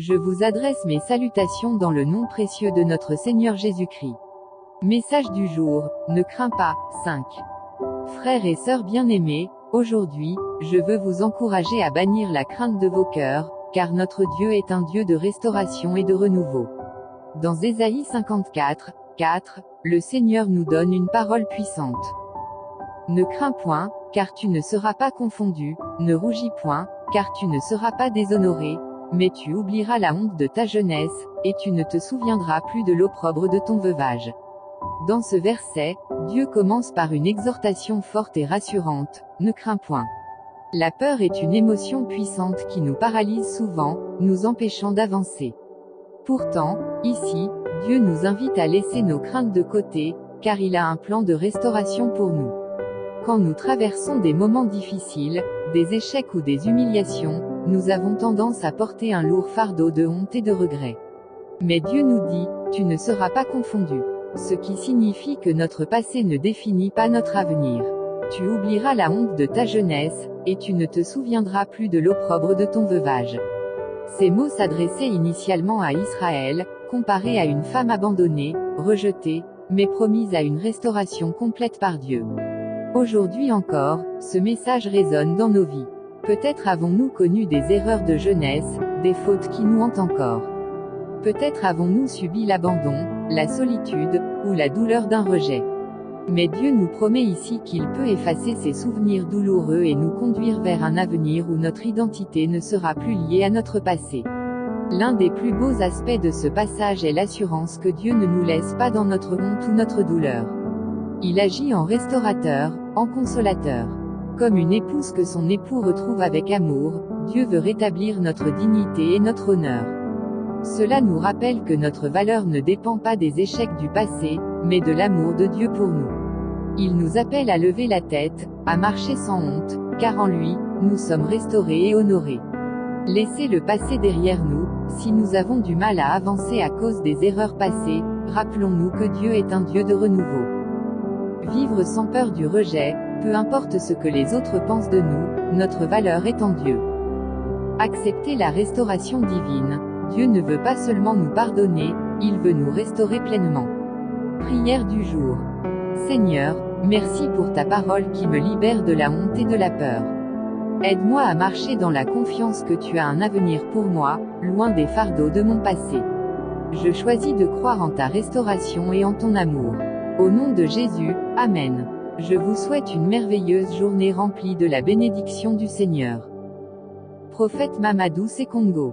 Je vous adresse mes salutations dans le nom précieux de notre Seigneur Jésus-Christ. Message du jour, ne crains pas. 5. Frères et sœurs bien-aimés, aujourd'hui, je veux vous encourager à bannir la crainte de vos cœurs, car notre Dieu est un Dieu de restauration et de renouveau. Dans Ésaïe 54, 4, le Seigneur nous donne une parole puissante. Ne crains point, car tu ne seras pas confondu, ne rougis point, car tu ne seras pas déshonoré, mais tu oublieras la honte de ta jeunesse, et tu ne te souviendras plus de l'opprobre de ton veuvage. Dans ce verset, Dieu commence par une exhortation forte et rassurante, ne crains point. La peur est une émotion puissante qui nous paralyse souvent, nous empêchant d'avancer. Pourtant, ici, Dieu nous invite à laisser nos craintes de côté, car il a un plan de restauration pour nous. Quand nous traversons des moments difficiles, des échecs ou des humiliations, nous avons tendance à porter un lourd fardeau de honte et de regret. Mais Dieu nous dit, tu ne seras pas confondu. Ce qui signifie que notre passé ne définit pas notre avenir. Tu oublieras la honte de ta jeunesse, et tu ne te souviendras plus de l'opprobre de ton veuvage. Ces mots s'adressaient initialement à Israël, comparé à une femme abandonnée, rejetée, mais promise à une restauration complète par Dieu. Aujourd'hui encore, ce message résonne dans nos vies. Peut-être avons-nous connu des erreurs de jeunesse, des fautes qui nous hantent encore. Peut-être avons-nous subi l'abandon, la solitude, ou la douleur d'un rejet. Mais Dieu nous promet ici qu'il peut effacer ces souvenirs douloureux et nous conduire vers un avenir où notre identité ne sera plus liée à notre passé. L'un des plus beaux aspects de ce passage est l'assurance que Dieu ne nous laisse pas dans notre honte ou notre douleur. Il agit en restaurateur, en consolateur. Comme une épouse que son époux retrouve avec amour, Dieu veut rétablir notre dignité et notre honneur. Cela nous rappelle que notre valeur ne dépend pas des échecs du passé, mais de l'amour de Dieu pour nous. Il nous appelle à lever la tête, à marcher sans honte, car en lui, nous sommes restaurés et honorés. Laissez le passé derrière nous, si nous avons du mal à avancer à cause des erreurs passées, rappelons-nous que Dieu est un Dieu de renouveau. Vivre sans peur du rejet, peu importe ce que les autres pensent de nous, notre valeur est en Dieu. Accepter la restauration divine. Dieu ne veut pas seulement nous pardonner, il veut nous restaurer pleinement. Prière du jour. Seigneur, merci pour ta parole qui me libère de la honte et de la peur. Aide-moi à marcher dans la confiance que tu as un avenir pour moi, loin des fardeaux de mon passé. Je choisis de croire en ta restauration et en ton amour. Au nom de Jésus, Amen. Je vous souhaite une merveilleuse journée remplie de la bénédiction du Seigneur. Prophète Mamadou Sekongo.